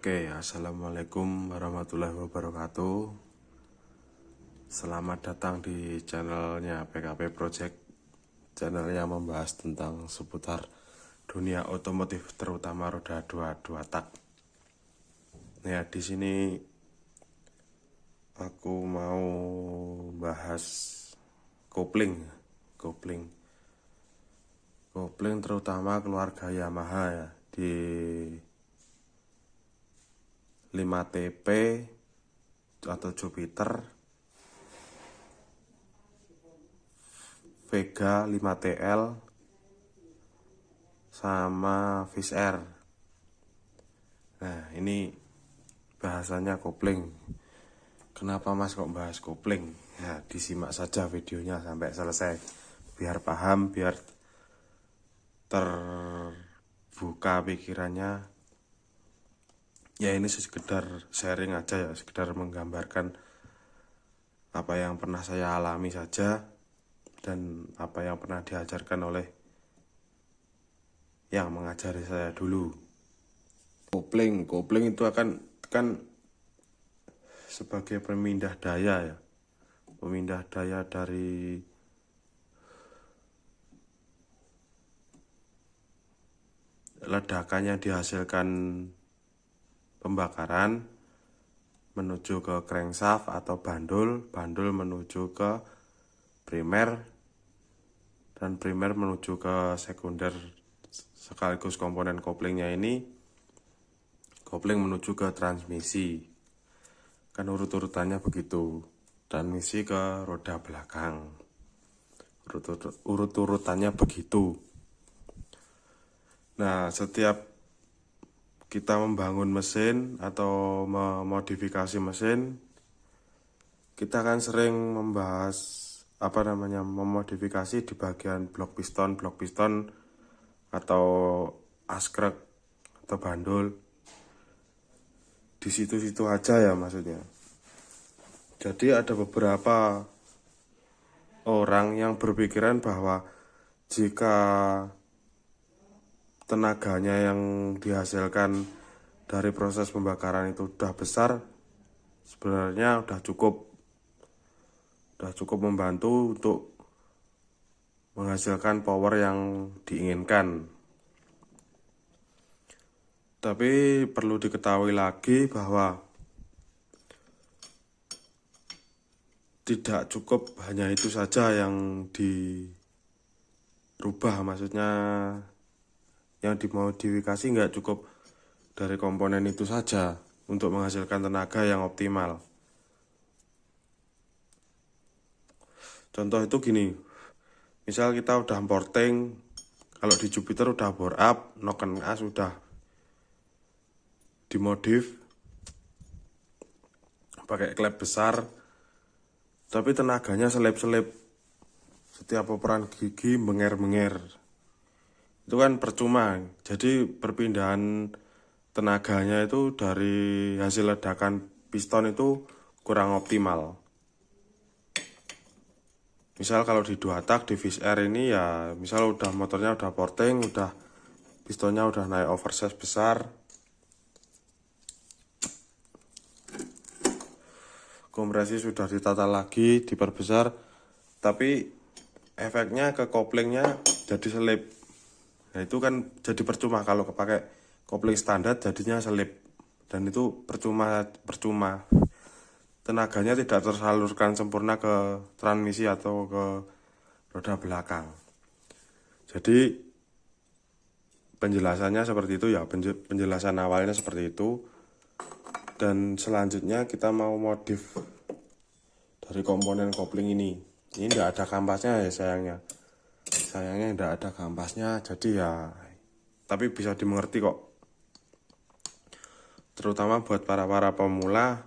Oke, assalamualaikum warahmatullahi wabarakatuh. Selamat datang di channelnya PKP Project, channel yang membahas tentang seputar dunia otomotif, terutama roda 2 tak. Nah, di sini aku mau bahas kopling terutama keluarga Yamaha ya, di 5TP atau Jupiter, Vega 5TL, sama Fish Air. Nah, ini bahasanya kopling. Kenapa Mas kok bahas kopling? Ya, disimak saja videonya sampai selesai biar paham, biar terbuka pikirannya. Ya, ini sekedar sharing aja ya, sekedar menggambarkan apa yang pernah saya alami saja dan apa yang pernah diajarkan oleh yang mengajari saya dulu. Kopling itu kan sebagai pemindah daya ya, pemindah daya dari ledakan yang dihasilkan pembakaran menuju ke crankshaft atau bandul menuju ke primer, dan primer menuju ke sekunder, sekaligus komponen koplingnya ini kopling menuju ke transmisi. Kan urut-urutannya begitu. Transmisi ke roda belakang, urut-urutannya begitu. Nah, setiap kita membangun mesin atau memodifikasi mesin, kita kan sering membahas memodifikasi di bagian blok piston atau askrek atau bandul. Di situ-situ aja ya maksudnya. Jadi ada beberapa orang yang berpikiran bahwa jika tenaganya yang dihasilkan dari proses pembakaran itu udah besar, sebenarnya udah cukup membantu untuk menghasilkan power yang diinginkan. Tapi perlu diketahui lagi bahwa tidak cukup hanya itu saja yang dirubah, maksudnya yang dimodifikasi nggak cukup dari komponen itu saja untuk menghasilkan tenaga yang optimal. Contoh itu gini, misal kita udah porting, kalau di Jupiter udah bore up, noken as udah dimodif pakai klep besar, tapi tenaganya selip-selip, setiap operan gigi menger-menger, itu kan percuma. Jadi perpindahan tenaganya itu dari hasil ledakan piston itu kurang optimal. Misal kalau di 2 tak di Fish Air ini ya, misal motornya udah porting, pistonnya udah naik oversize besar, kompresi sudah ditata lagi, diperbesar, tapi efeknya ke koplingnya jadi selip. Nah, itu kan jadi percuma. Kalau pakai kopling standar jadinya selip, dan itu percuma. Tenaganya tidak tersalurkan sempurna ke transmisi atau ke roda belakang. Jadi penjelasannya seperti itu ya, penjelasan awalnya seperti itu. Dan selanjutnya kita mau modif dari komponen kopling ini. Ini tidak ada kampasnya ya, sayangnya tidak ada kampasnya, jadi ya, tapi bisa dimengerti kok. Terutama buat para pemula,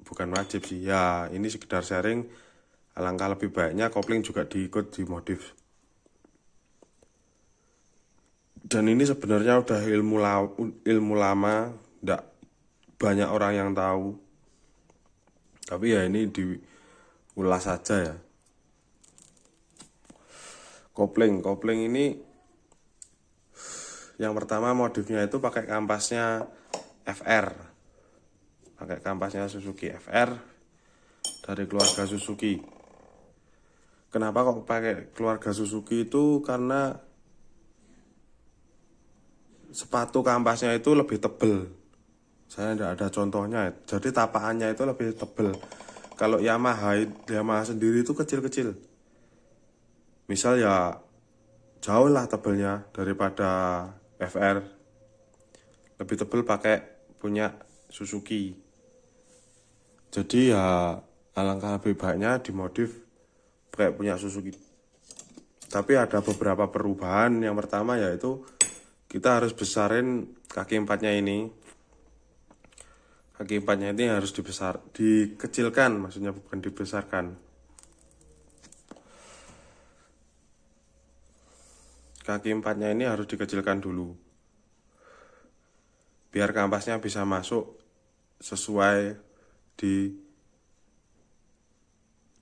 bukan wajib sih ya, ini sekedar sharing. Alangkah lebih baiknya kopling juga dimodif. Dan ini sebenarnya udah ilmu lama, tidak banyak orang yang tahu. Tapi ya ini diulas saja ya. Kopling ini yang pertama modifnya itu pakai kampasnya FR, pakai kampasnya Suzuki FR dari keluarga Suzuki. Kenapa kok pakai keluarga Suzuki itu? Karena sepatu kampasnya itu lebih tebel. Saya tidak ada contohnya, jadi tapakannya itu lebih tebel. Kalau Yamaha sendiri itu kecil-kecil. Misal ya jauh lah tebelnya daripada FR. Lebih tebel pakai punya Suzuki. Jadi ya alangkah lebih baiknya dimodif kayak punya Suzuki. Tapi ada beberapa perubahan. Yang pertama yaitu kita harus besarin kaki empatnya ini. Kaki empatnya ini harus dikecilkan, maksudnya bukan dibesarkan. Kaki empatnya ini harus dikecilkan dulu, biar kampasnya bisa masuk sesuai di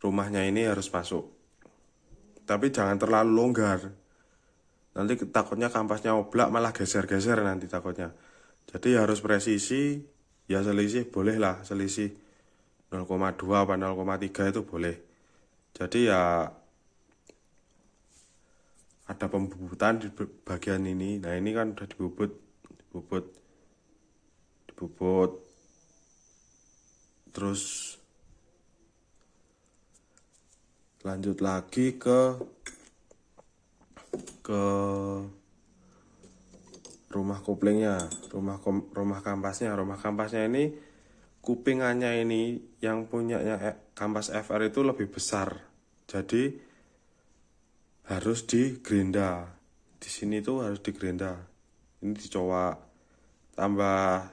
rumahnya ini harus masuk. Tapi jangan terlalu longgar. Nanti takutnya kampasnya oblak malah geser-geser nanti takutnya. Jadi harus presisi, ya selisih boleh lah, selisih 0,2 apa 0,3 itu boleh. Jadi ya ada pembubutan di bagian ini. Nah ini kan udah dibubut. Terus lanjut lagi ke rumah koplingnya, rumah kampasnya. Rumah kampasnya ini kupingannya ini yang punyanya kampas FR itu lebih besar. Jadi harus digerinda. Di sini tuh harus digerinda. Ini dicowak, tambah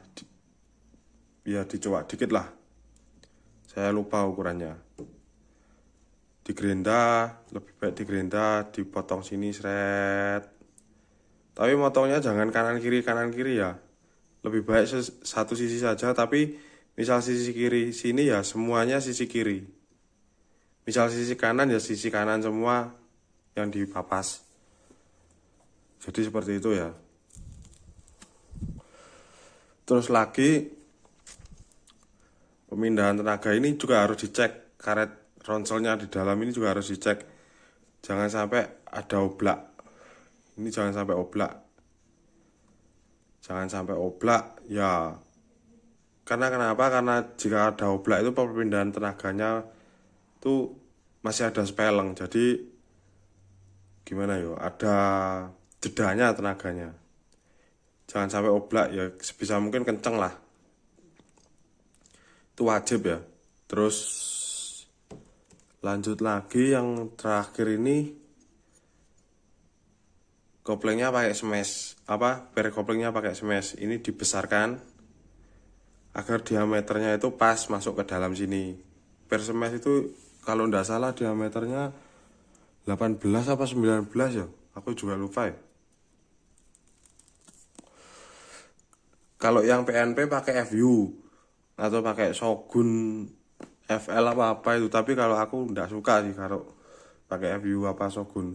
ya dicowak dikit lah. Saya lupa ukurannya. Digerinda, lebih baik digerinda, dipotong sini seret. Tapi motongnya jangan kanan kiri ya. Lebih baik satu sisi saja, tapi misal sisi kiri sini ya semuanya sisi kiri. Misal sisi kanan ya sisi kanan semua yang dipapas. Jadi seperti itu ya. Terus lagi pemindahan tenaga ini juga harus dicek. Karet ronselnya di dalam ini juga harus dicek. Jangan sampai ada oblak. Ini jangan sampai oblak. Jangan sampai oblak ya. Karena kenapa? Karena jika ada oblak itu perpindahan tenaganya itu masih ada speleng. Jadi gimana yo, ada jedanya tenaganya. Jangan sampai oblak ya, sebisa mungkin kenceng lah. Itu wajib ya. Terus lanjut lagi yang terakhir ini, koplingnya pakai smash. Per koplingnya pakai smash. Ini dibesarkan agar diameternya itu pas masuk ke dalam sini. Per smash itu kalau ndak salah diameternya 18 apa 19 ya, aku juga lupa ya. Kalau yang PNP pakai FU atau pakai Shogun FL apa itu, tapi kalau aku nggak suka sih kalau pakai FU apa Shogun.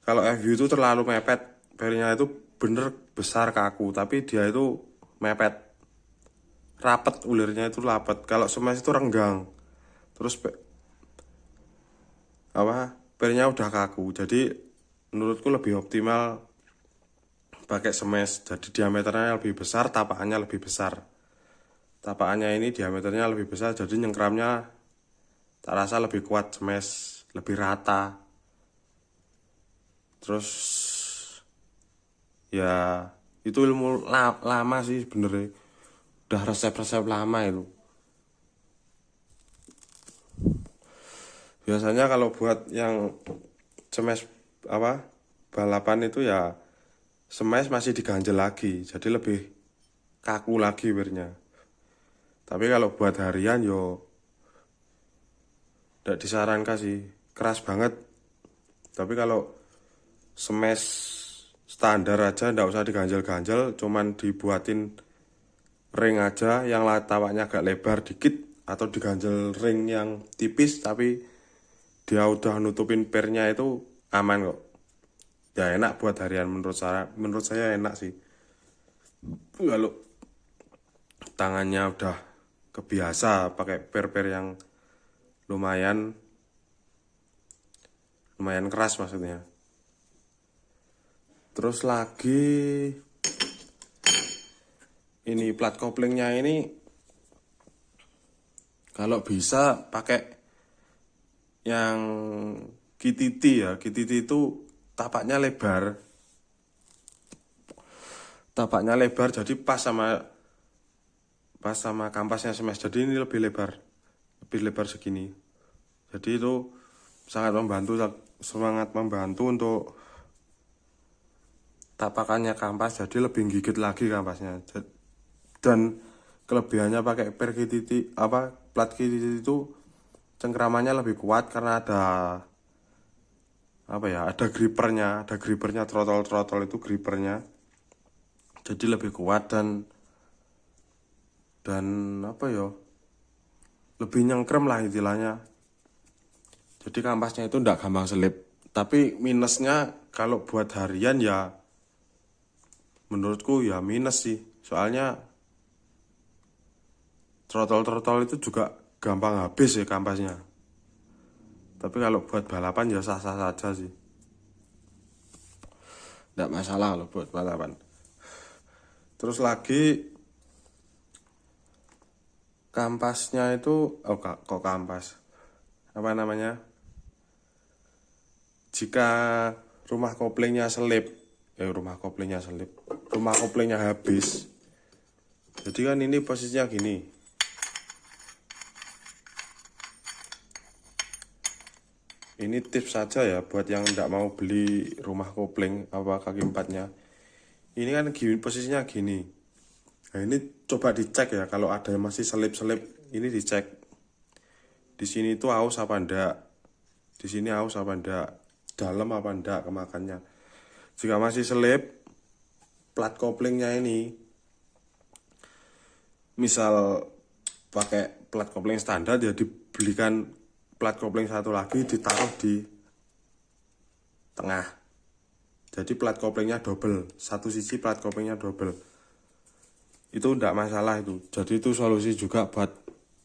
Kalau FU itu terlalu mepet, pernya itu bener besar kaku, tapi dia itu mepet, rapet, ulirnya itu rapet. Kalau smash itu renggang, terus pernya udah kaku. Jadi menurutku lebih optimal pakai smash. Jadi diameternya lebih besar, tapakannya lebih besar. Tapakannya ini diameternya lebih besar, jadi nyengkramnya tak rasa lebih kuat smash, lebih rata. Terus ya itu ilmu lama sih sebenarnya. Udah resep-resep lama itu. Biasanya kalau buat yang smash balapan itu ya smash masih diganjel lagi, jadi lebih kaku lagi bernya. Tapi kalau buat harian yo tidak disarankan sih, keras banget. Tapi kalau smash standar aja ndak usah diganjel-ganjel, cuman dibuatin ring aja yang tapaknya agak lebar dikit, atau diganjel ring yang tipis tapi dia udah nutupin pernya, itu aman kok. Ya enak buat harian menurut saya enak sih. Kalau tangannya udah kebiasa pakai per-per yang lumayan keras maksudnya. Terus lagi ini plat koplingnya ini kalau bisa pakai yang KTT ya. KTT itu tapaknya lebar. Tapaknya lebar jadi pas sama kampasnya smash. Jadi ini lebih lebar segini. Jadi itu sangat membantu untuk tapakannya kampas, jadi lebih gigit lagi kampasnya. Dan kelebihannya pakai per KTT plat KTT itu cengkramannya lebih kuat karena ada grippernya, trotol itu grippernya. Jadi lebih kuat dan lebih nyengkrem lah istilahnya. Jadi kampasnya itu enggak gampang selip. Tapi minusnya kalau buat harian ya menurutku ya minus sih. Soalnya trotol itu juga gampang habis ya kampasnya. Tapi kalau buat balapan ya sah-sah saja sih. Enggak masalah kalau buat balapan. Terus lagi kampasnya itu kok kampas. Apa namanya? Jika rumah koplingnya habis. Jadi kan ini posisinya gini. Ini tips saja ya buat yang tidak mau beli rumah kopling kaki empatnya. Ini kan posisinya gini. Nah, ini coba dicek ya kalau ada yang masih selip-selip, ini dicek. Di sini tuh aus apa enggak? Di sini aus apa enggak? Dalam apa enggak kemakannya? Jika masih selip, plat koplingnya ini misal pakai plat kopling standar ya dibelikan plat kopling satu lagi ditaruh di tengah. Jadi plat koplingnya double, satu sisi plat koplingnya double. Itu enggak masalah itu. Jadi itu solusi juga buat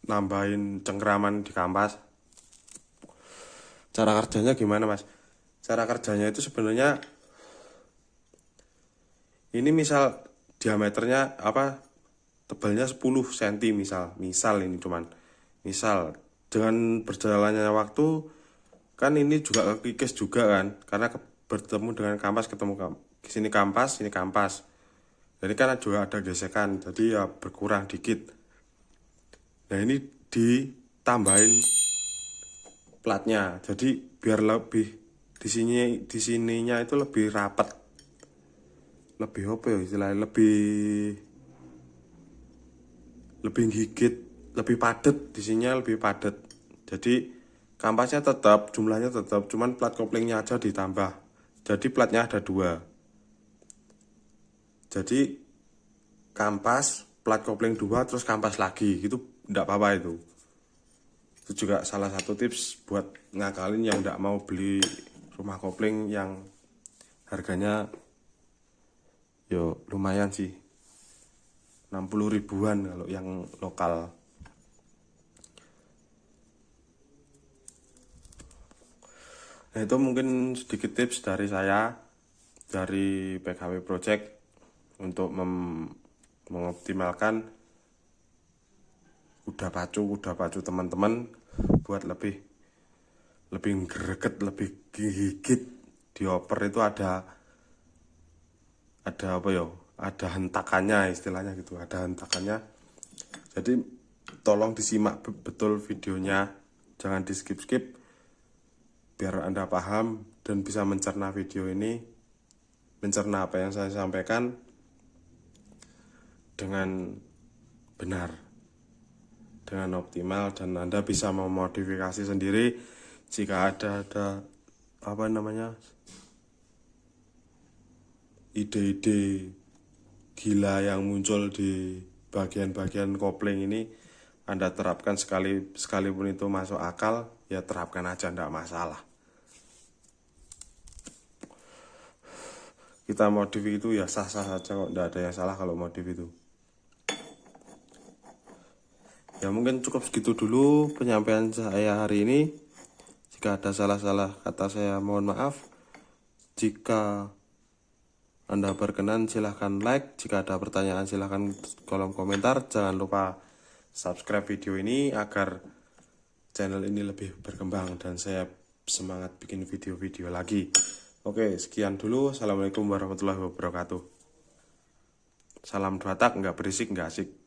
nambahin cengkraman di kampas. Cara kerjanya gimana, Mas? Cara kerjanya itu sebenarnya ini misal diameternya tebalnya 10 cm misal ini cuman misal dengan berjalannya waktu kan ini juga kekikis juga kan karena bertemu dengan kampas, sini kampas. Jadi kan juga ada gesekan, jadi ya berkurang dikit. Nah ini ditambahin platnya, jadi biar lebih di sininya itu lebih rapat, lebih istilahnya lebih gigit, lebih padat di sininya lebih padat. Jadi kampasnya jumlahnya tetap, cuman plat koplingnya aja ditambah. Jadi platnya ada 2. Jadi kampas, plat kopling 2, terus kampas lagi, gitu enggak apa-apa itu. Itu juga salah satu tips buat ngakalin yang enggak mau beli rumah kopling yang harganya lumayan sih. 60 ribuan kalau yang lokal. Nah itu mungkin sedikit tips dari saya, dari PKW Project untuk mengoptimalkan kuda pacu teman-teman buat lebih greget, lebih gigit. Dioper itu ada ada hentakannya istilahnya gitu, ada hentakannya. Jadi tolong disimak betul videonya, jangan di skip biar Anda paham dan bisa mencerna video ini, mencerna apa yang saya sampaikan dengan benar, dengan optimal, dan Anda bisa memodifikasi sendiri jika ada ide-ide gila yang muncul di bagian-bagian kopling ini. Anda terapkan sekalipun itu masuk akal, ya terapkan aja, enggak masalah. Kita modif itu ya sah-sah saja kok, enggak ada yang salah kalau modif itu. Ya mungkin cukup segitu dulu penyampaian saya hari ini. Jika ada salah-salah kata saya mohon maaf. Jika Anda berkenan silahkan like. Jika ada pertanyaan silahkan kolom komentar. Jangan lupa subscribe video ini agar channel ini lebih berkembang dan saya semangat bikin video-video lagi. Oke, sekian dulu. Assalamualaikum warahmatullahi wabarakatuh. Salam 2 tak, nggak berisik, nggak asik.